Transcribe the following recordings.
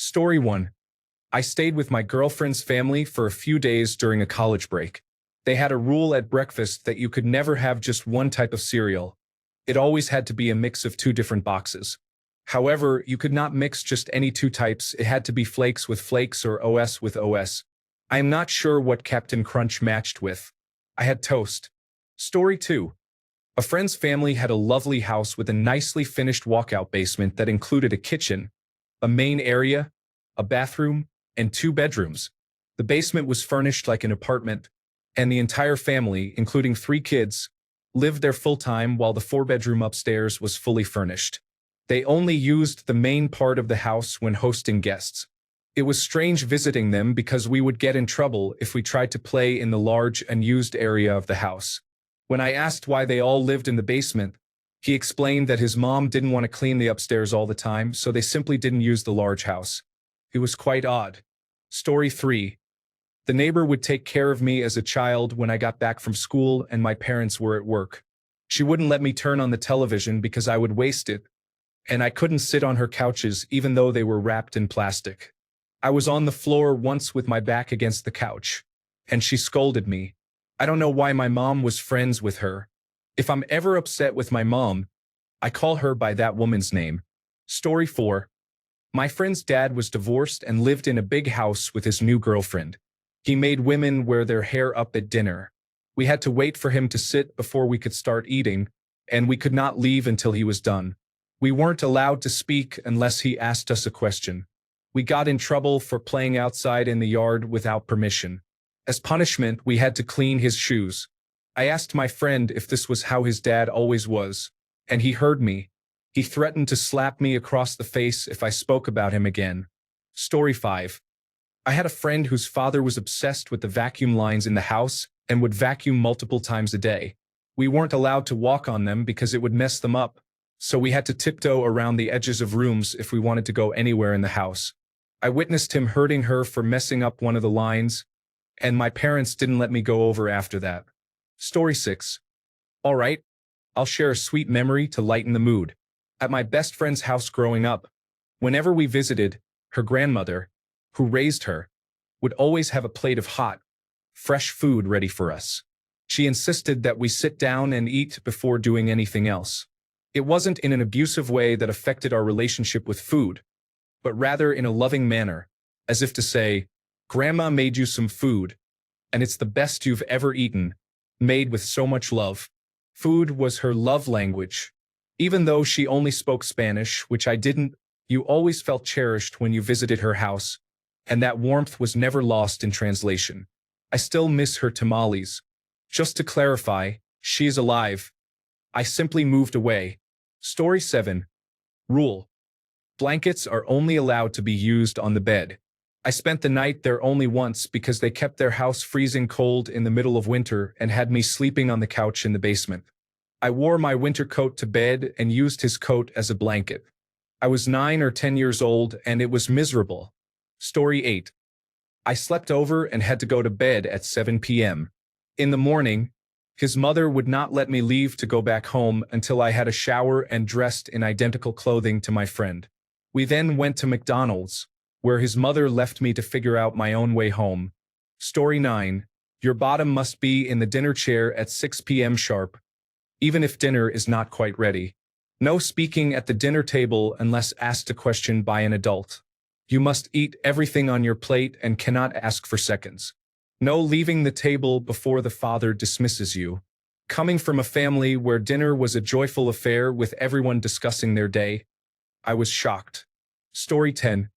Story 1. I stayed with my girlfriend's family for a few days during a college break. They had a rule at breakfast that you could never have just one type of cereal. It always had to be a mix of two different boxes. However, you could not mix just any two types. It had to be flakes with flakes or OS with OS. I am not sure what Captain Crunch matched with. I had toast. Story 2. A friend's family had a lovely house with a nicely finished walkout basement that included a kitchen, a main area, a bathroom, and 2 bedrooms. The basement was furnished like an apartment, and the entire family, including 3 kids, lived there full-time while the 4-bedroom upstairs was fully furnished. They only used the main part of the house when hosting guests. It was strange visiting them because we would get in trouble if we tried to play in the large unused area of the house. When I asked why they all lived in the basement, he explained that his mom didn't want to clean the upstairs all the time, so they simply didn't use the large house. It was quite odd. Story 3. The neighbor would take care of me as a child when I got back from school and my parents were at work. She wouldn't let me turn on the television because I would waste it, and I couldn't sit on her couches even though they were wrapped in plastic. I was on the floor once with my back against the couch, and she scolded me. I don't know why my mom was friends with her. If I'm ever upset with my mom, I call her by that woman's name. Story 4. My friend's dad was divorced and lived in a big house with his new girlfriend. He made women wear their hair up at dinner. We had to wait for him to sit before we could start eating, and we could not leave until he was done. We weren't allowed to speak unless he asked us a question. We got in trouble for playing outside in the yard without permission. As punishment, we had to clean his shoes. I asked my friend if this was how his dad always was, and he heard me. He threatened to slap me across the face if I spoke about him again. Story 5. I had a friend whose father was obsessed with the vacuum lines in the house and would vacuum multiple times a day. We weren't allowed to walk on them because it would mess them up, so we had to tiptoe around the edges of rooms if we wanted to go anywhere in the house. I witnessed him hurting her for messing up one of the lines, and my parents didn't let me go over after that. Story 6. All right, I'll share a sweet memory to lighten the mood. At my best friend's house growing up, whenever we visited, her grandmother, who raised her, would always have a plate of hot, fresh food ready for us. She insisted that we sit down and eat before doing anything else. It wasn't in an abusive way that affected our relationship with food, but rather in a loving manner, as if to say, "Grandma made you some food, and it's the best you've ever eaten, made with so much love." Food was her love language. Even though she only spoke Spanish, which I didn't, you always felt cherished when you visited her house, and that warmth was never lost in translation. I still miss her tamales. Just to clarify, she is alive. I simply moved away. Story 7. Rule. Blankets are only allowed to be used on the bed. I spent the night there only once because they kept their house freezing cold in the middle of winter and had me sleeping on the couch in the basement. I wore my winter coat to bed and used his coat as a blanket. I was 9 or 10 years old and it was miserable. Story 8. I slept over and had to go to bed at 7 p.m. In the morning, his mother would not let me leave to go back home until I had a shower and dressed in identical clothing to my friend. We then went to McDonald's, where his mother left me to figure out my own way home. Story 9. Your bottom must be in the dinner chair at 6 p.m. sharp, even if dinner is not quite ready. No speaking at the dinner table unless asked a question by an adult. You must eat everything on your plate and cannot ask for seconds. No leaving the table before the father dismisses you. Coming from a family where dinner was a joyful affair with everyone discussing their day, I was shocked. Story 10.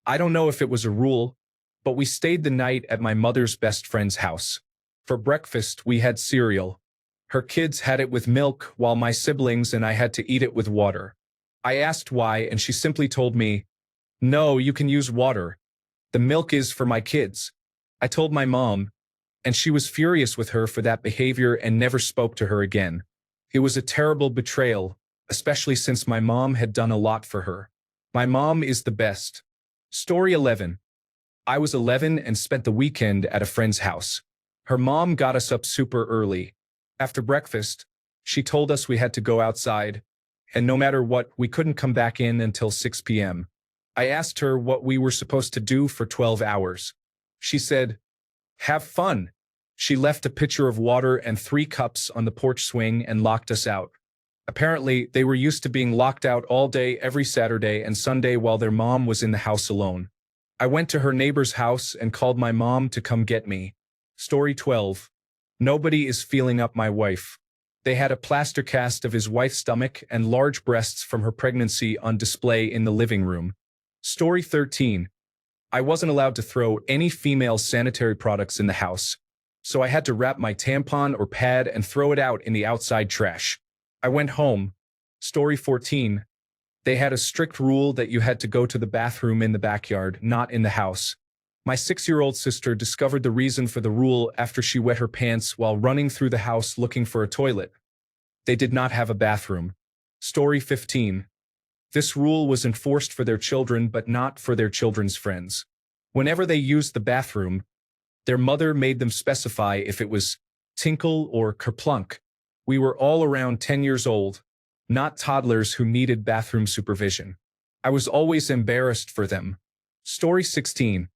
I don't know if it was a rule, but we stayed the night at my mother's best friend's house. For breakfast, we had cereal. Her kids had it with milk, while my siblings and I had to eat it with water. I asked why, and she simply told me, "No, you can use water. The milk is for my kids." I told my mom, and she was furious with her for that behavior and never spoke to her again. It was a terrible betrayal, especially since my mom had done a lot for her. My mom is the best. Story 11. I was 11 and spent the weekend at a friend's house. Her mom got us up super early. After breakfast, she told us we had to go outside, and no matter what, we couldn't come back in until 6 p.m. I asked her what we were supposed to do for 12 hours. She said, "Have fun." She left a pitcher of water and 3 cups on the porch swing and locked us out. Apparently, they were used to being locked out all day every Saturday and Sunday while their mom was in the house alone. I went to her neighbor's house and called my mom to come get me. Story 12. Nobody is feeling up my wife. They had a plaster cast of his wife's stomach and large breasts from her pregnancy on display in the living room. Story 13. I wasn't allowed to throw any female sanitary products in the house, so I had to wrap my tampon or pad and throw it out in the outside trash. I went home. Story 14. They had a strict rule that you had to go to the bathroom in the backyard, not in the house. My 6-year-old sister discovered the reason for the rule after she wet her pants while running through the house looking for a toilet. They did not have a bathroom. Story 15. This rule was enforced for their children but not for their children's friends. Whenever they used the bathroom, their mother made them specify if it was tinkle or kerplunk. We were all around 10 years old, not toddlers who needed bathroom supervision. I was always embarrassed for them. Story 16.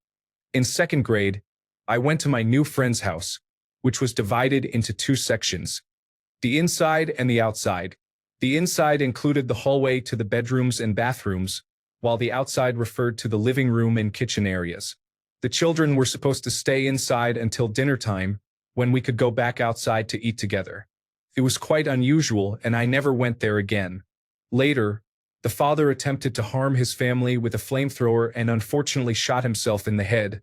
In 2nd grade, I went to my new friend's house, which was divided into 2 sections, the inside and the outside. The inside included the hallway to the bedrooms and bathrooms, while the outside referred to the living room and kitchen areas. The children were supposed to stay inside until dinner time, when we could go back outside to eat together. It was quite unusual, and I never went there again. Later, the father attempted to harm his family with a flamethrower and unfortunately shot himself in the head,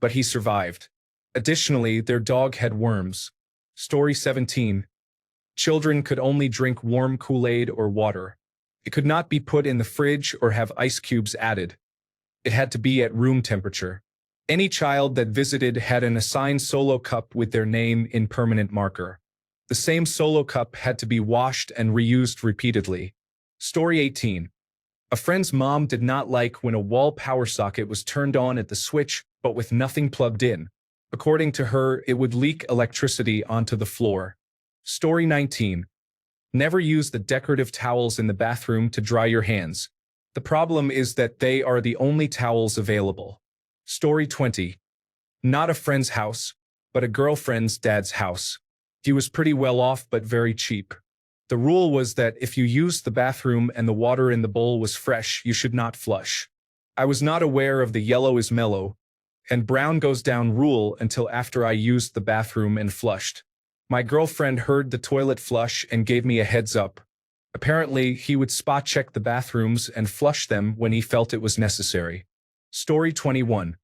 but he survived. Additionally, their dog had worms. Story 17. Children could only drink warm Kool-Aid or water. It could not be put in the fridge or have ice cubes added. It had to be at room temperature. Any child that visited had an assigned solo cup with their name in permanent marker. The same solo cup had to be washed and reused repeatedly. Story 18. A friend's mom did not like when a wall power socket was turned on at the switch but with nothing plugged in. According to her, it would leak electricity onto the floor. Story 19. Never use the decorative towels in the bathroom to dry your hands. The problem is that they are the only towels available. Story 20. Not a friend's house, but a girlfriend's dad's house. He was pretty well off but very cheap. The rule was that if you used the bathroom and the water in the bowl was fresh, you should not flush. I was not aware of the yellow is mellow and brown goes down rule until after I used the bathroom and flushed. My girlfriend heard the toilet flush and gave me a heads up. Apparently, he would spot check the bathrooms and flush them when he felt it was necessary. Story 21.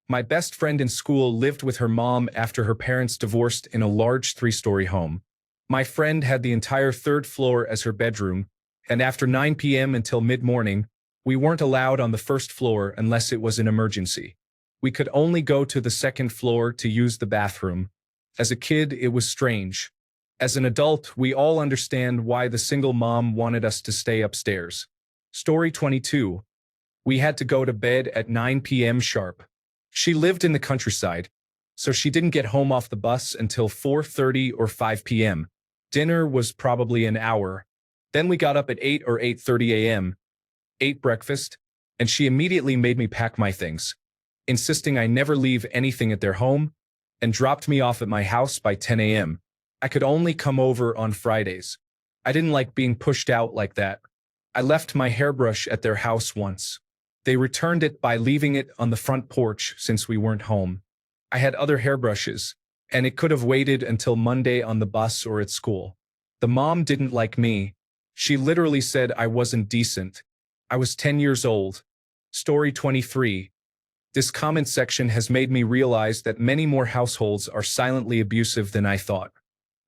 My best friend in school lived with her mom after her parents divorced in a large 3-story home. My friend had the entire 3rd floor as her bedroom, and after 9 p.m. until mid-morning, we weren't allowed on the 1st floor unless it was an emergency. We could only go to the 2nd floor to use the bathroom. As a kid, it was strange. As an adult, we all understand why the single mom wanted us to stay upstairs. Story 22. We had to go to bed at 9 p.m. sharp. She lived in the countryside, so she didn't get home off the bus until 4:30 or 5 p.m. Dinner was probably an hour. Then we got up at 8 or 8:30 a.m., ate breakfast, and she immediately made me pack my things, insisting I never leave anything at their home, and dropped me off at my house by 10 a.m. I could only come over on Fridays. I didn't like being pushed out like that. I left my hairbrush at their house once. They returned it by leaving it on the front porch since we weren't home. I had other hairbrushes, and it could have waited until Monday on the bus or at school. The mom didn't like me. She literally said I wasn't decent. I was 10 years old. Story 23. This comment section has made me realize that many more households are silently abusive than I thought.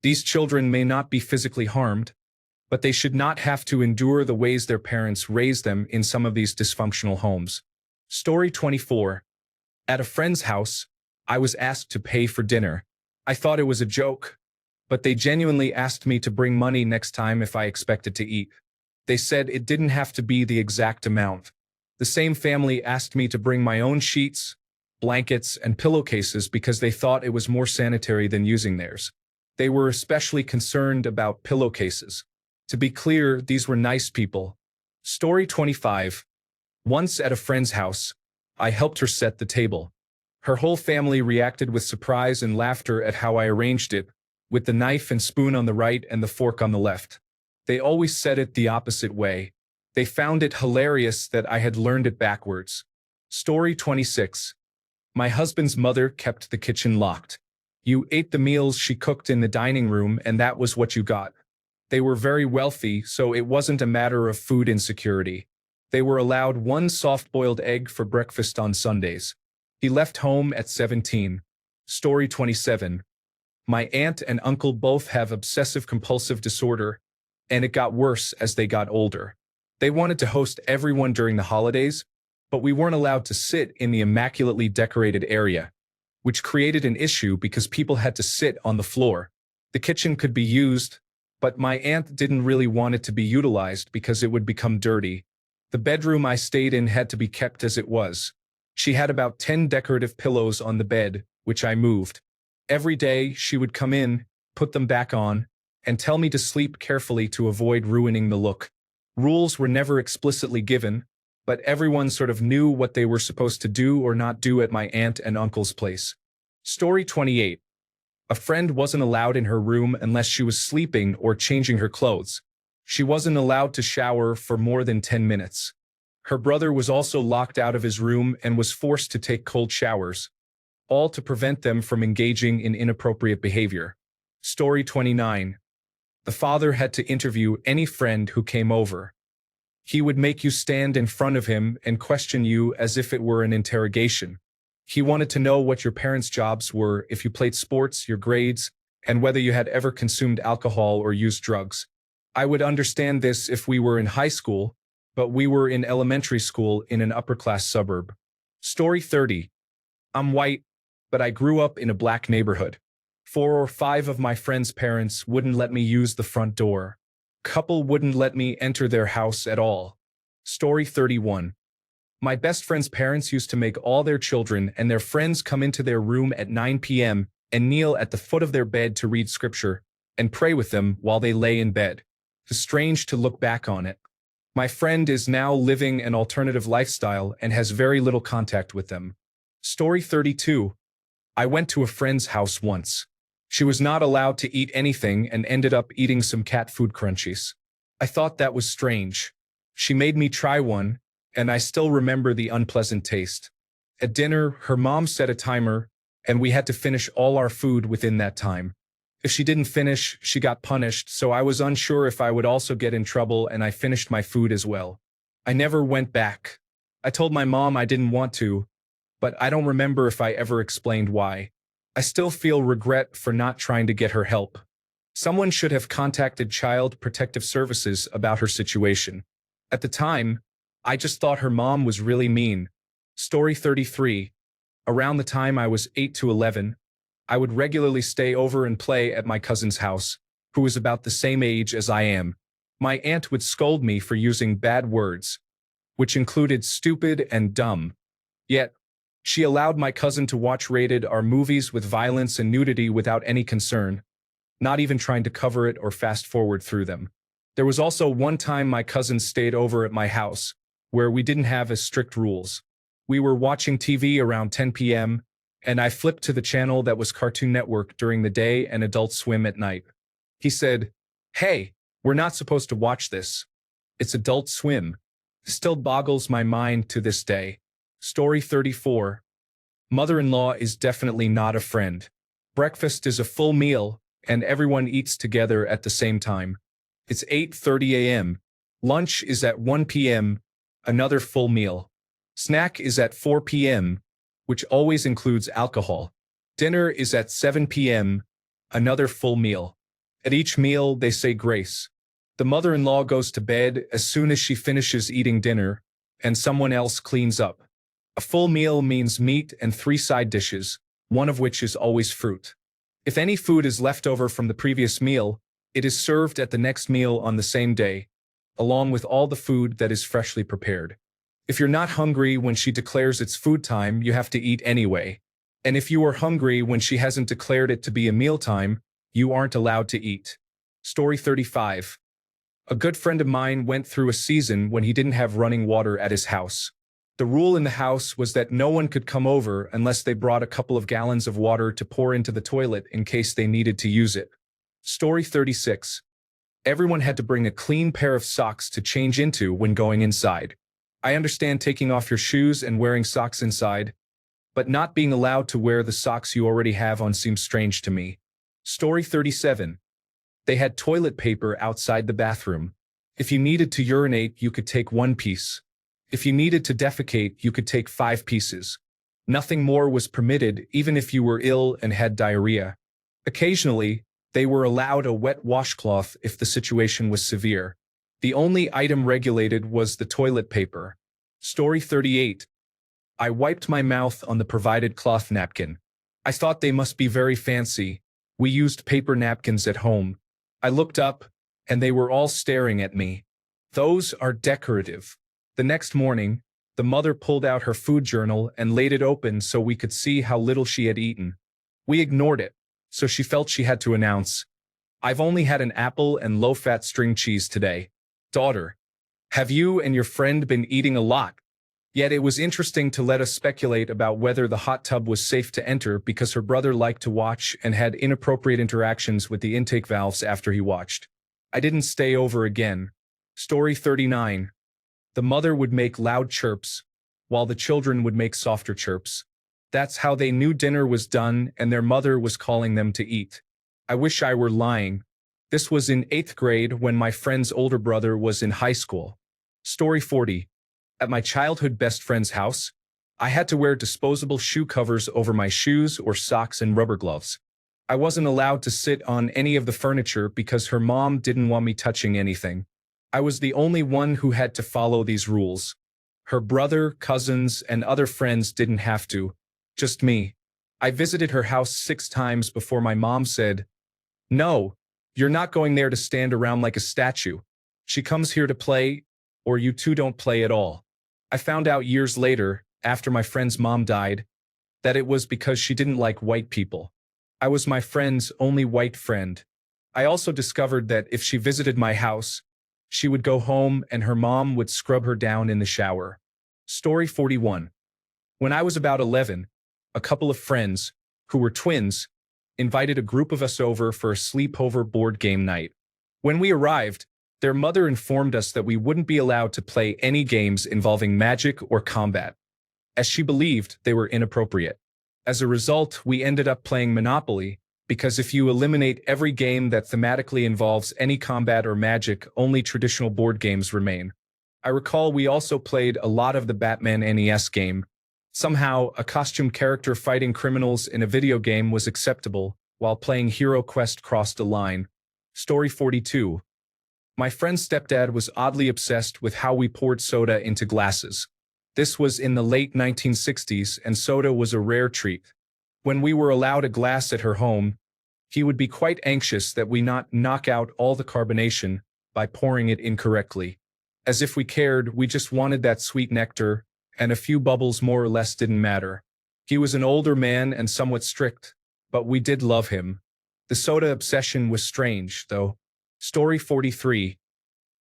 These children may not be physically harmed, but they should not have to endure the ways their parents raised them in some of these dysfunctional homes. Story 24. At a friend's house, I was asked to pay for dinner. I thought it was a joke, but they genuinely asked me to bring money next time if I expected to eat. They said it didn't have to be the exact amount. The same family asked me to bring my own sheets, blankets, and pillowcases because they thought it was more sanitary than using theirs. They were especially concerned about pillowcases. To be clear, these were nice people. Story 25. Once at a friend's house, I helped her set the table. Her whole family reacted with surprise and laughter at how I arranged it, with the knife and spoon on the right and the fork on the left. They always said it the opposite way. They found it hilarious that I had learned it backwards. Story 26. My husband's mother kept the kitchen locked. You ate the meals she cooked in the dining room, and that was what you got. They were very wealthy, so it wasn't a matter of food insecurity. They were allowed one soft-boiled egg for breakfast on Sundays. He left home at 17. Story 27. My aunt and uncle both have obsessive-compulsive disorder, and it got worse as they got older. They wanted to host everyone during the holidays, but we weren't allowed to sit in the immaculately decorated area, which created an issue because people had to sit on the floor. The kitchen could be used, but my aunt didn't really want it to be utilized because it would become dirty. The bedroom I stayed in had to be kept as it was. She had about 10 decorative pillows on the bed, which I moved. Every day, she would come in, put them back on, and tell me to sleep carefully to avoid ruining the look. Rules were never explicitly given, but everyone sort of knew what they were supposed to do or not do at my aunt and uncle's place. Story 28. A friend wasn't allowed in her room unless she was sleeping or changing her clothes. She wasn't allowed to shower for more than 10 minutes. Her brother was also locked out of his room and was forced to take cold showers, all to prevent them from engaging in inappropriate behavior. Story 29. The father had to interview any friend who came over. He would make you stand in front of him and question you as if it were an interrogation. He wanted to know what your parents' jobs were, if you played sports, your grades, and whether you had ever consumed alcohol or used drugs. I would understand this if we were in high school, but we were in elementary school in an upper-class suburb. Story 30. I'm white, but I grew up in a black neighborhood. 4 or 5 of my friends' parents wouldn't let me use the front door. Couple wouldn't let me enter their house at all. Story 31. My best friend's parents used to make all their children and their friends come into their room at 9 p.m. and kneel at the foot of their bed to read scripture and pray with them while they lay in bed. It's strange to look back on it. My friend is now living an alternative lifestyle and has very little contact with them. Story 32. I went to a friend's house once. She was not allowed to eat anything and ended up eating some cat food crunchies. I thought that was strange. She made me try one, and I still remember the unpleasant taste. At dinner, her mom set a timer, and we had to finish all our food within that time. If she didn't finish, she got punished, so I was unsure if I would also get in trouble, and I finished my food as well. I never went back. I told my mom I didn't want to, but I don't remember if I ever explained why. I still feel regret for not trying to get her help. Someone should have contacted Child Protective Services about her situation. At the time, I just thought her mom was really mean. Story 33. Around the time I was 8 to 11, I would regularly stay over and play at my cousin's house, who was about the same age as I am. My aunt would scold me for using bad words, which included stupid and dumb. Yet, she allowed my cousin to watch rated R movies with violence and nudity without any concern, not even trying to cover it or fast forward through them. There was also one time my cousin stayed over at my house, where we didn't have as strict rules. We were watching TV around 10 p.m., and I flipped to the channel that was Cartoon Network during the day and Adult Swim at night. He said, "Hey, we're not supposed to watch this. It's Adult Swim." Still boggles my mind to this day. Story 34. Mother-in-law is definitely not a friend. Breakfast is a full meal, and everyone eats together at the same time. It's 8:30 a.m. Lunch is at 1 p.m., another full meal. Snack is at 4 p.m., which always includes alcohol. Dinner is at 7 p.m., another full meal. At each meal, they say grace. The mother-in-law goes to bed as soon as she finishes eating dinner, and someone else cleans up. A full meal means meat and 3 side dishes, one of which is always fruit. If any food is left over from the previous meal, it is served at the next meal on the same day, along with all the food that is freshly prepared. If you're not hungry when she declares it's food time, you have to eat anyway. And if you are hungry when she hasn't declared it to be a mealtime, you aren't allowed to eat. Story 35. A good friend of mine went through a season when he didn't have running water at his house. The rule in the house was that no one could come over unless they brought a couple of gallons of water to pour into the toilet in case they needed to use it. Story 36. Everyone had to bring a clean pair of socks to change into when going inside. I understand taking off your shoes and wearing socks inside, but not being allowed to wear the socks you already have on seems strange to me. Story 37. They had toilet paper outside the bathroom. If you needed to urinate, you could take one piece. If you needed to defecate, you could take 5 pieces. Nothing more was permitted, even if you were ill and had diarrhea. Occasionally, they were allowed a wet washcloth if the situation was severe. The only item regulated was the toilet paper. Story 38. I wiped my mouth on the provided cloth napkin. I thought they must be very fancy. We used paper napkins at home. I looked up, and they were all staring at me. Those are decorative. The next morning, the mother pulled out her food journal and laid it open so we could see how little she had eaten. We ignored it, so she felt she had to announce, "I've only had an apple and low-fat string cheese today. Daughter, have you and your friend been eating a lot?" Yet it was interesting to let us speculate about whether the hot tub was safe to enter because her brother liked to watch and had inappropriate interactions with the intake valves after he watched. I didn't stay over again. Story 39. The mother would make loud chirps, while the children would make softer chirps. That's how they knew dinner was done and their mother was calling them to eat. I wish I were lying. This was in 8th grade when my friend's older brother was in high school. Story 40. At my childhood best friend's house, I had to wear disposable shoe covers over my shoes or socks and rubber gloves. I wasn't allowed to sit on any of the furniture because her mom didn't want me touching anything. I was the only one who had to follow these rules. Her brother, cousins, and other friends didn't have to. Just me. I visited her house 6 times before my mom said, "No, you're not going there to stand around like a statue. She comes here to play, or you two don't play at all." I found out years later, after my friend's mom died, that it was because she didn't like white people. I was my friend's only white friend. I also discovered that if she visited my house, she would go home and her mom would scrub her down in the shower. Story 41. When I was about 11, a couple of friends, who were twins, invited a group of us over for a sleepover board game night. When we arrived, their mother informed us that we wouldn't be allowed to play any games involving magic or combat, as she believed they were inappropriate. As a result, we ended up playing Monopoly, because if you eliminate every game that thematically involves any combat or magic, only traditional board games remain. I recall we also played a lot of the Batman NES game. Somehow, a costume character fighting criminals in a video game was acceptable, while playing Hero Quest crossed a line. Story 42. My friend's stepdad was oddly obsessed with how we poured soda into glasses. This was in the late 1960s, and soda was a rare treat. When we were allowed a glass at her home, he would be quite anxious that we not knock out all the carbonation by pouring it incorrectly. As if we cared, we just wanted that sweet nectar, and a few bubbles more or less didn't matter. He was an older man and somewhat strict, but we did love him. The soda obsession was strange, though. Story 43.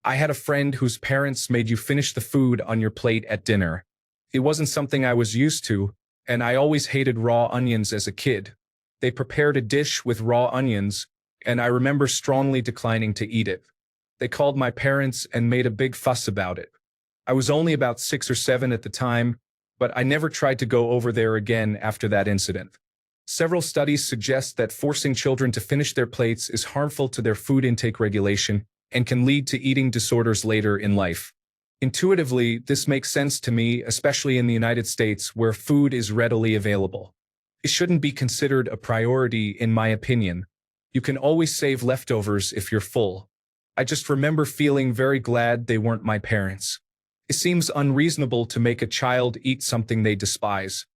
I had a friend whose parents made you finish the food on your plate at dinner. It wasn't something I was used to, and I always hated raw onions as a kid. They prepared a dish with raw onions, and I remember strongly declining to eat it. They called my parents and made a big fuss about it. I was only about 6 or 7 at the time, but I never tried to go over there again after that incident. Several studies suggest that forcing children to finish their plates is harmful to their food intake regulation and can lead to eating disorders later in life. Intuitively, this makes sense to me, especially in the United States where food is readily available. It shouldn't be considered a priority, in my opinion. You can always save leftovers if you're full. I just remember feeling very glad they weren't my parents. It seems unreasonable to make a child eat something they despise.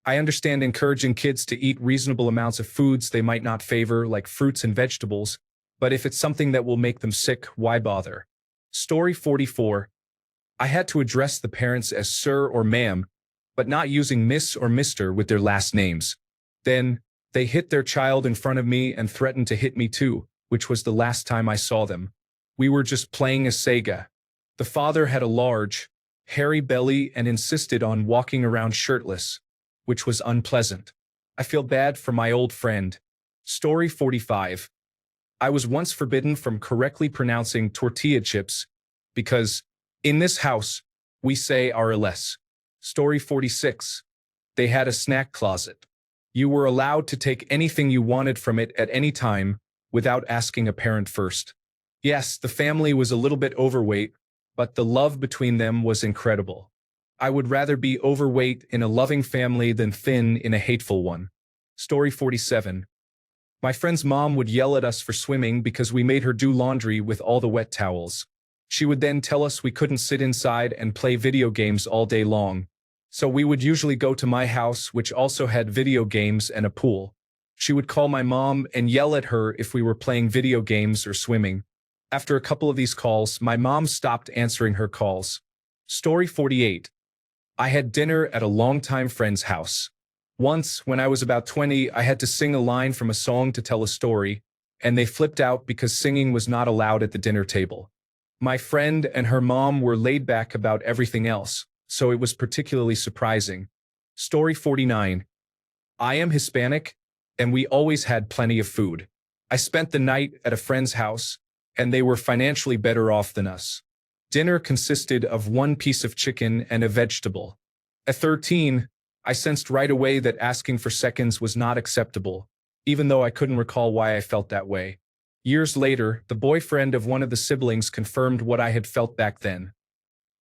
I understand encouraging kids to eat reasonable amounts of foods they might not favor, like fruits and vegetables, but if it's something that will make them sick, why bother? Story 44. I had to address the parents as sir or ma'am, but not using miss or mister with their last names. Then, they hit their child in front of me and threatened to hit me too, which was the last time I saw them. We were just playing a Sega. The father had a large, hairy belly and insisted on walking around shirtless, which was unpleasant. I feel bad for my old friend. Story 45. I was once forbidden from correctly pronouncing tortilla chips because, in this house, we say RLS. Story 46. They had a snack closet. You were allowed to take anything you wanted from it at any time without asking a parent first. Yes, the family was a little bit overweight, but the love between them was incredible. I would rather be overweight in a loving family than thin in a hateful one. Story 47. My friend's mom would yell at us for swimming because we made her do laundry with all the wet towels. She would then tell us we couldn't sit inside and play video games all day long. So we would usually go to my house, which also had video games and a pool. She would call my mom and yell at her if we were playing video games or swimming. After a couple of these calls, my mom stopped answering her calls. Story 48. I had dinner at a longtime friend's house. Once, when I was about 20, I had to sing a line from a song to tell a story, and they flipped out because singing was not allowed at the dinner table. My friend and her mom were laid back about everything else, so it was particularly surprising. Story 49. I am Hispanic, and we always had plenty of food. I spent the night at a friend's house, and they were financially better off than us. Dinner consisted of one piece of chicken and a vegetable. At 13, I sensed right away that asking for seconds was not acceptable, even though I couldn't recall why I felt that way. Years later, the boyfriend of one of the siblings confirmed what I had felt back then.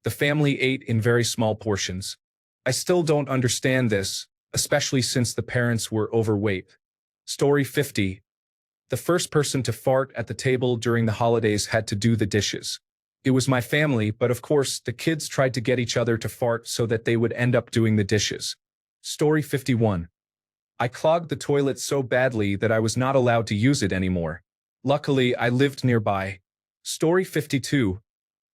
The family ate in very small portions. I still don't understand this, especially since the parents were overweight. Story 50. The first person to fart at the table during the holidays had to do the dishes. It was my family, but of course, the kids tried to get each other to fart so that they would end up doing the dishes. Story 51. I clogged the toilet so badly that I was not allowed to use it anymore. Luckily, I lived nearby. Story 52.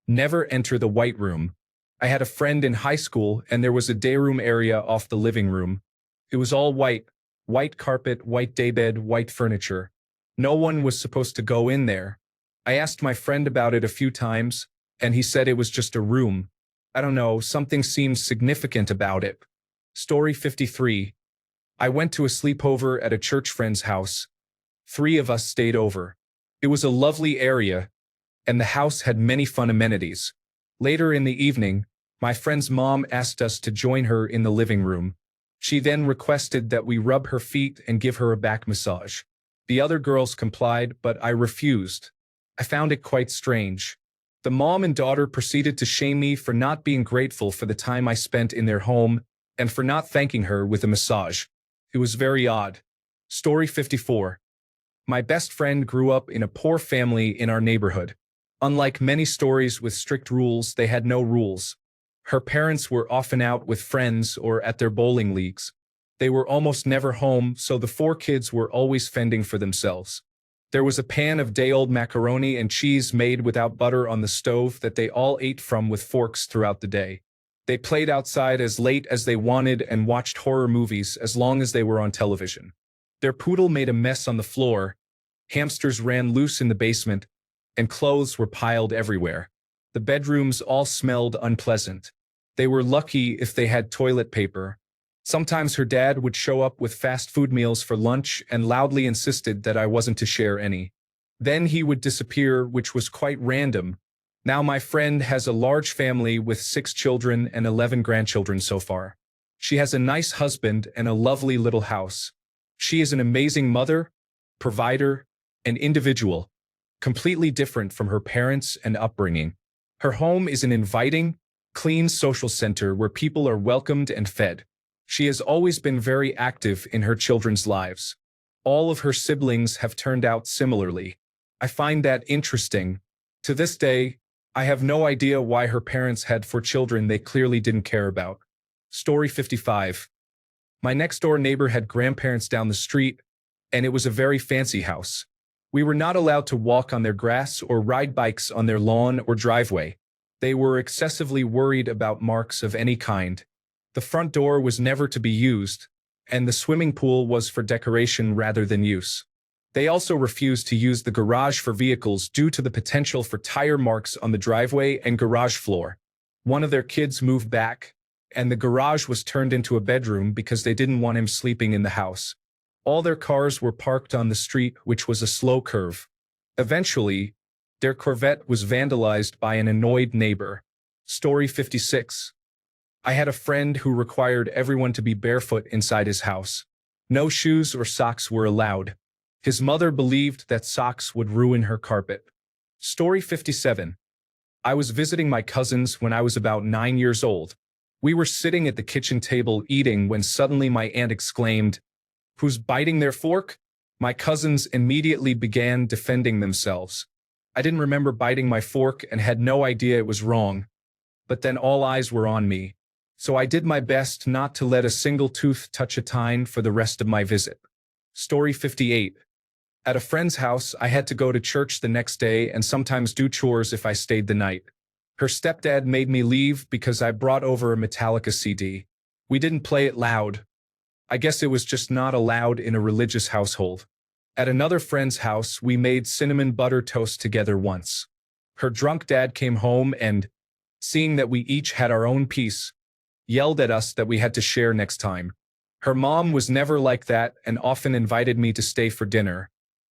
Never enter the white room. I had a friend in high school, and there was a day room area off the living room. It was all white. White carpet, white daybed, white furniture. No one was supposed to go in there. I asked my friend about it a few times, and he said it was just a room. I don't know, something seemed significant about it. Story 53. I went to a sleepover at a church friend's house. 3 of us stayed over. It was a lovely area, and the house had many fun amenities. Later in the evening, my friend's mom asked us to join her in the living room. She then requested that we rub her feet and give her a back massage. The other girls complied, but I refused. I found it quite strange. The mom and daughter proceeded to shame me for not being grateful for the time I spent in their home and for not thanking her with a massage. It was very odd. Story 54. My best friend grew up in a poor family in our neighborhood. Unlike many stories with strict rules, they had no rules. Her parents were often out with friends or at their bowling leagues. They were almost never home, so the 4 kids were always fending for themselves. There was a pan of day-old macaroni and cheese made without butter on the stove that they all ate from with forks throughout the day. They played outside as late as they wanted and watched horror movies as long as they were on television. Their poodle made a mess on the floor, hamsters ran loose in the basement, and clothes were piled everywhere. The bedrooms all smelled unpleasant. They were lucky if they had toilet paper. Sometimes her dad would show up with fast food meals for lunch and loudly insisted that I wasn't to share any. Then he would disappear, which was quite random. Now my friend has a large family with 6 children and 11 grandchildren so far. She has a nice husband and a lovely little house. She is an amazing mother, provider, and individual, completely different from her parents and upbringing. Her home is an inviting, clean social center where people are welcomed and fed. She has always been very active in her children's lives. All of her siblings have turned out similarly. I find that interesting. To this day, I have no idea why her parents had 4 children they clearly didn't care about. Story 55. My next-door neighbor had grandparents down the street, and it was a very fancy house. We were not allowed to walk on their grass or ride bikes on their lawn or driveway. They were excessively worried about marks of any kind. The front door was never to be used, and the swimming pool was for decoration rather than use. They also refused to use the garage for vehicles due to the potential for tire marks on the driveway and garage floor. One of their kids moved back, and the garage was turned into a bedroom because they didn't want him sleeping in the house. All their cars were parked on the street, which was a slow curve. Eventually, their Corvette was vandalized by an annoyed neighbor. Story 56. I had a friend who required everyone to be barefoot inside his house. No shoes or socks were allowed. His mother believed that socks would ruin her carpet. Story 57. I was visiting my cousins when I was about 9 years old. We were sitting at the kitchen table eating when suddenly my aunt exclaimed, "Who's biting their fork?" My cousins immediately began defending themselves. I didn't remember biting my fork and had no idea it was wrong. But then all eyes were on me. So I did my best not to let a single tooth touch a tine for the rest of my visit. Story 58. At a friend's house, I had to go to church the next day and sometimes do chores if I stayed the night. Her stepdad made me leave because I brought over a Metallica CD. We didn't play it loud. I guess it was just not allowed in a religious household. At another friend's house, we made cinnamon butter toast together once. Her drunk dad came home and, seeing that we each had our own piece, yelled at us that we had to share next time. Her mom was never like that and often invited me to stay for dinner.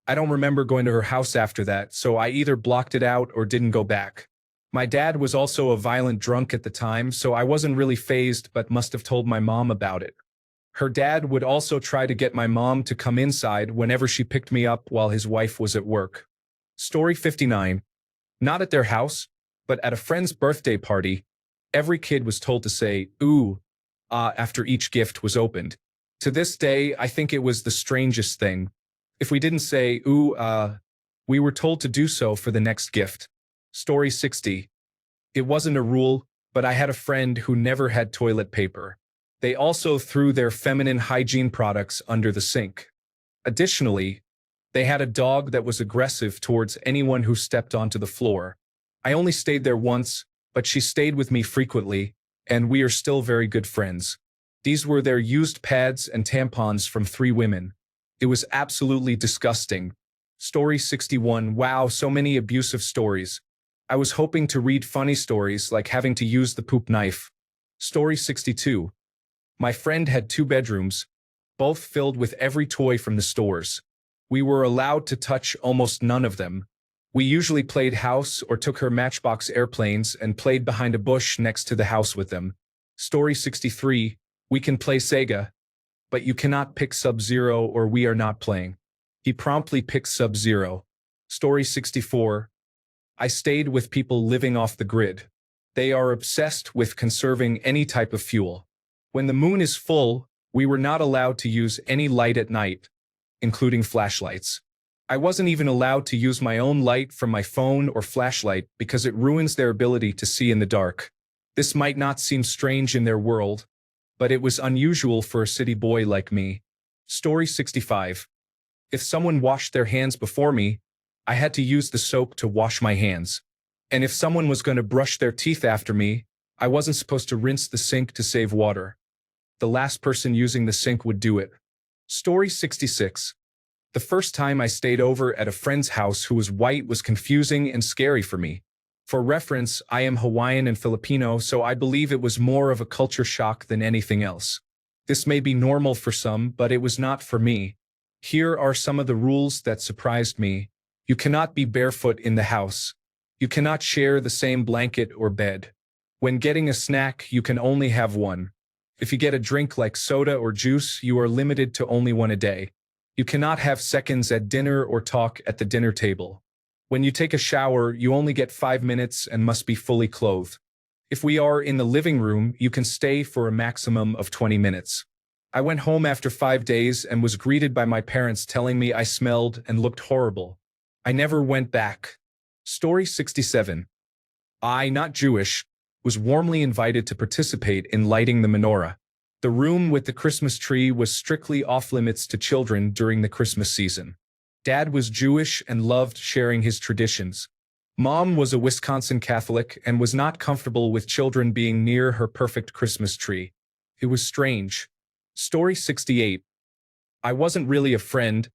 I don't remember going to her house after that, so I either blocked it out or didn't go back. My dad was also a violent drunk at the time, so I wasn't really fazed but must have told my mom about it. Her dad would also try to get my mom to come inside whenever she picked me up while his wife was at work. Story 59. Not at their house, but at a friend's birthday party, every kid was told to say, "Ooh, ah," after each gift was opened. To this day, I think it was the strangest thing. If we didn't say, "Ooh, we were told to do so for the next gift. Story 60. It wasn't a rule, but I had a friend who never had toilet paper. They also threw their feminine hygiene products under the sink. Additionally, they had a dog that was aggressive towards anyone who stepped onto the floor. I only stayed there once, but she stayed with me frequently, and we are still very good friends. These were their used pads and tampons from 3 women. It was absolutely disgusting. Story 61. Wow, so many abusive stories. I was hoping to read funny stories like having to use the poop knife. Story 62. My friend had 2 bedrooms, both filled with every toy from the stores. We were allowed to touch almost none of them. We usually played house or took her Matchbox airplanes and played behind a bush next to the house with them. Story 63. We can play Sega, but you cannot pick Sub-Zero or we are not playing. He promptly picked Sub-Zero. Story 64. I stayed with people living off the grid. They are obsessed with conserving any type of fuel. When the moon is full, we were not allowed to use any light at night, including flashlights. I wasn't even allowed to use my own light from my phone or flashlight because it ruins their ability to see in the dark. This might not seem strange in their world, but it was unusual for a city boy like me. Story 65. If someone washed their hands before me, I had to use the soap to wash my hands. And if someone was going to brush their teeth after me, I wasn't supposed to rinse the sink to save water. The last person using the sink would do it. Story 66. The first time I stayed over at a friend's house who was white was confusing and scary for me. For reference, I am Hawaiian and Filipino, so I believe it was more of a culture shock than anything else. This may be normal for some, but it was not for me. Here are some of the rules that surprised me. You cannot be barefoot in the house. You cannot share the same blanket or bed. When getting a snack, you can only have one. If you get a drink like soda or juice, you are limited to only one a day. You cannot have seconds at dinner or talk at the dinner table. When you take a shower, you only get 5 minutes and must be fully clothed. If we are in the living room, you can stay for a maximum of 20 minutes. I went home after 5 days and was greeted by my parents telling me I smelled and looked horrible. I never went back. Story 67. I, not Jewish, was warmly invited to participate in lighting the menorah. The room with the Christmas tree was strictly off-limits to children during the Christmas season. Dad was Jewish and loved sharing his traditions. Mom was a Wisconsin Catholic and was not comfortable with children being near her perfect Christmas tree. It was strange. Story 68. I wasn't really a friend,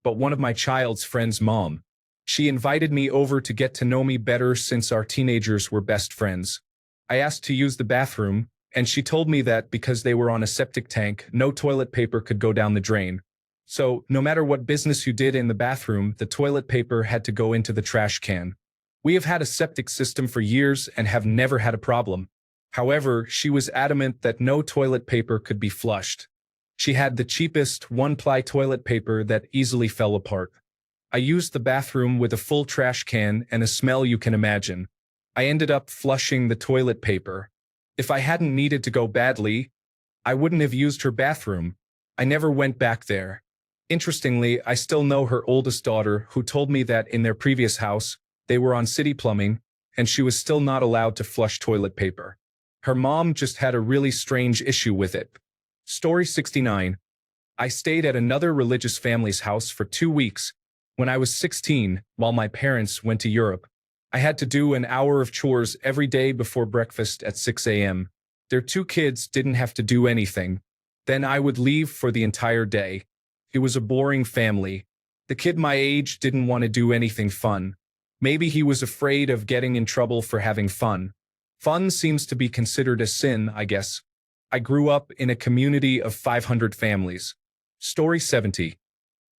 but one of my child's friend's mom. She invited me over to get to know me better since our teenagers were best friends. I asked to use the bathroom, and she told me that because they were on a septic tank, no toilet paper could go down the drain. So, no matter what business you did in the bathroom, the toilet paper had to go into the trash can. We have had a septic system for years and have never had a problem. However, she was adamant that no toilet paper could be flushed. She had the cheapest one-ply toilet paper that easily fell apart. I used the bathroom with a full trash can and a smell you can imagine. I ended up flushing the toilet paper. If I hadn't needed to go badly, I wouldn't have used her bathroom. I never went back there. Interestingly, I still know her oldest daughter, who told me that in their previous house, they were on city plumbing, and she was still not allowed to flush toilet paper. Her mom just had a really strange issue with it. Story 69. I stayed at another religious family's house for 2 weeks. When I was 16, while my parents went to Europe, I had to do an hour of chores every day before breakfast at 6 a.m. Their 2 kids didn't have to do anything. Then I would leave for the entire day. It was a boring family. The kid my age didn't want to do anything fun. Maybe he was afraid of getting in trouble for having fun. Fun seems to be considered a sin, I guess. I grew up in a community of 500 families. Story 70.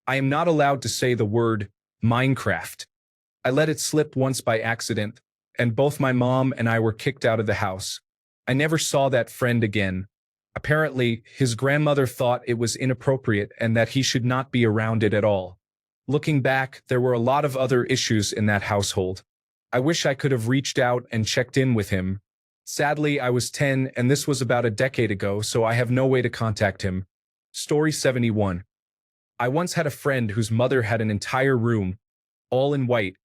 I am not allowed to say the word Minecraft. I let it slip once by accident, and both my mom and I were kicked out of the house. I never saw that friend again. Apparently, his grandmother thought it was inappropriate and that he should not be around it at all. Looking back, there were a lot of other issues in that household. I wish I could have reached out and checked in with him. Sadly, I was 10 and this was about a decade ago, so I have no way to contact him. Story 71. I once had a friend whose mother had an entire room, all in white.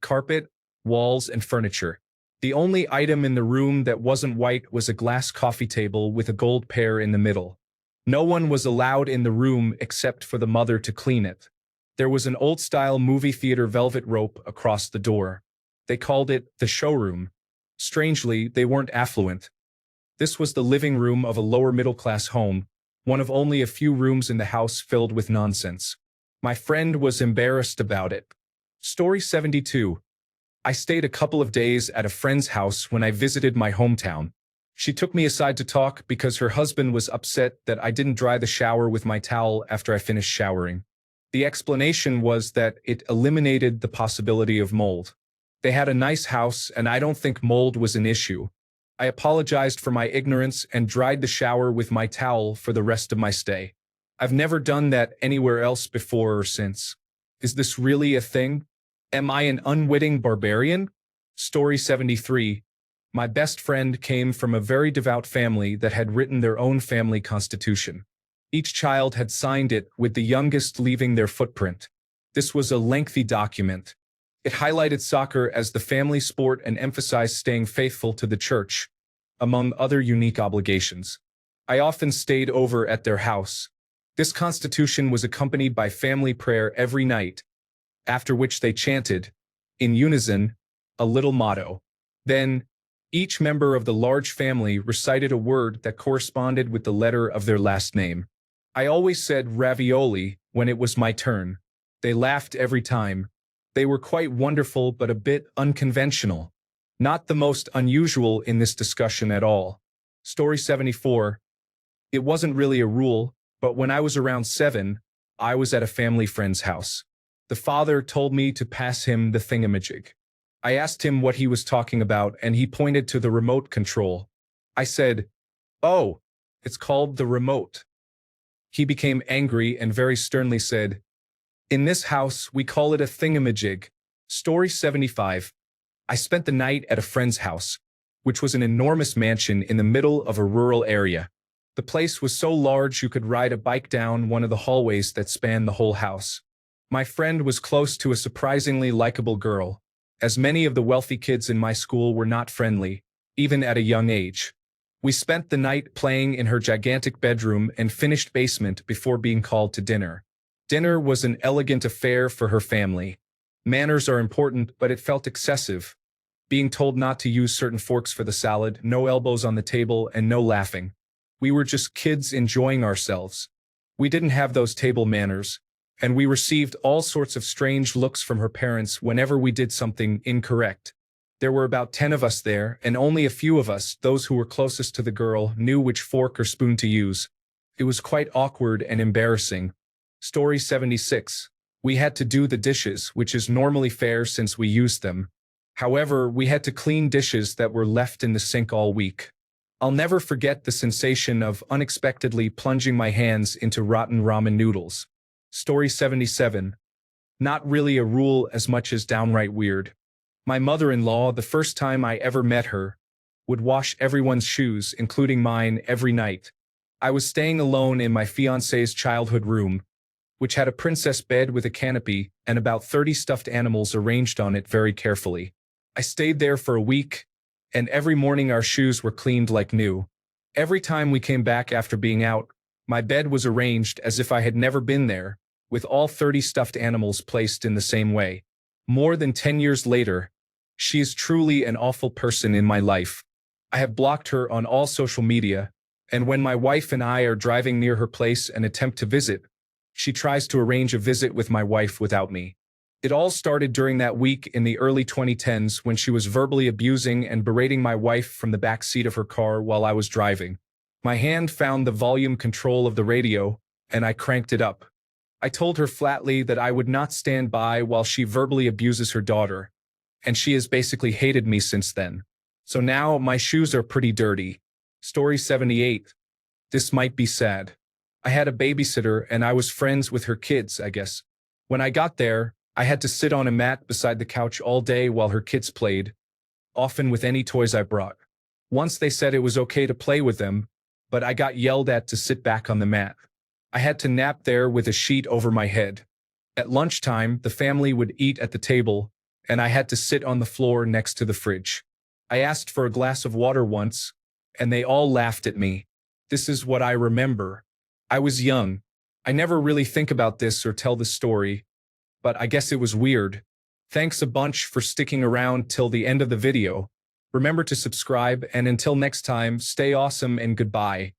Carpet, walls, and furniture. The only item in the room that wasn't white was a glass coffee table with a gold pear in the middle. No one was allowed in the room except for the mother to clean it. There was an old-style movie theater velvet rope across the door. They called it the showroom. Strangely, they weren't affluent. This was the living room of a lower-middle-class home, one of only a few rooms in the house filled with nonsense. My friend was embarrassed about it. Story 72. I stayed a couple of days at a friend's house when I visited my hometown. She took me aside to talk because her husband was upset that I didn't dry the shower with my towel after I finished showering. The explanation was that it eliminated the possibility of mold. They had a nice house, and I don't think mold was an issue. I apologized for my ignorance and dried the shower with my towel for the rest of my stay. I've never done that anywhere else before or since. Is this really a thing? Am I an unwitting barbarian? Story 73. My best friend came from a very devout family that had written their own family constitution. Each child had signed it, with the youngest leaving their footprint. This was a lengthy document. It highlighted soccer as the family sport and emphasized staying faithful to the church, among other unique obligations. I often stayed over at their house. This constitution was accompanied by family prayer every night, after which they chanted, in unison, a little motto. Then, each member of the large family recited a word that corresponded with the letter of their last name. I always said ravioli when it was my turn. They laughed every time. They were quite wonderful but a bit unconventional. Not the most unusual in this discussion at all. Story 74. It wasn't really a rule, but when I was around 7, I was at a family friend's house. The father told me to pass him the thingamajig. I asked him what he was talking about, and he pointed to the remote control. I said, "Oh, it's called the remote." He became angry and very sternly said, "In this house, we call it a thingamajig." Story 75. I spent the night at a friend's house, which was an enormous mansion in the middle of a rural area. The place was so large you could ride a bike down one of the hallways that spanned the whole house. My friend was close to a surprisingly likable girl, as many of the wealthy kids in my school were not friendly, even at a young age. We spent the night playing in her gigantic bedroom and finished basement before being called to dinner. Dinner was an elegant affair for her family. Manners are important, but it felt excessive. Being told not to use certain forks for the salad, no elbows on the table, and no laughing. We were just kids enjoying ourselves. We didn't have those table manners, and we received all sorts of strange looks from her parents whenever we did something incorrect. There were about 10 of us there, and only a few of us, those who were closest to the girl, knew which fork or spoon to use. It was quite awkward and embarrassing. Story 76. We had to do the dishes, which is normally fair since we used them. However, we had to clean dishes that were left in the sink all week. I'll never forget the sensation of unexpectedly plunging my hands into rotten ramen noodles. Story 77. Not really a rule as much as downright weird. My mother-in-law, the first time I ever met her, would wash everyone's shoes, including mine, every night. I was staying alone in my fiancé's childhood room, which had a princess bed with a canopy and about 30 stuffed animals arranged on it very carefully. I stayed there for a week, and every morning our shoes were cleaned like new. Every time we came back after being out, my bed was arranged as if I had never been there, with all 30 stuffed animals placed in the same way. More than 10 years later, she is truly an awful person in my life. I have blocked her on all social media, and when my wife and I are driving near her place and attempt to visit, she tries to arrange a visit with my wife without me. It all started during that week in the early 2010s when she was verbally abusing and berating my wife from the back seat of her car while I was driving. My hand found the volume control of the radio, and I cranked it up. I told her flatly that I would not stand by while she verbally abuses her daughter, and she has basically hated me since then. So now my shoes are pretty dirty. Story 78. This might be sad. I had a babysitter and I was friends with her kids, I guess. When I got there, I had to sit on a mat beside the couch all day while her kids played, often with any toys I brought. Once they said it was okay to play with them, but I got yelled at to sit back on the mat. I had to nap there with a sheet over my head. At lunchtime, the family would eat at the table, and I had to sit on the floor next to the fridge. I asked for a glass of water once, and they all laughed at me. This is what I remember. I was young. I never really think about this or tell the story, but I guess it was weird. Thanks a bunch for sticking around till the end of the video. Remember to subscribe, and until next time, stay awesome and goodbye.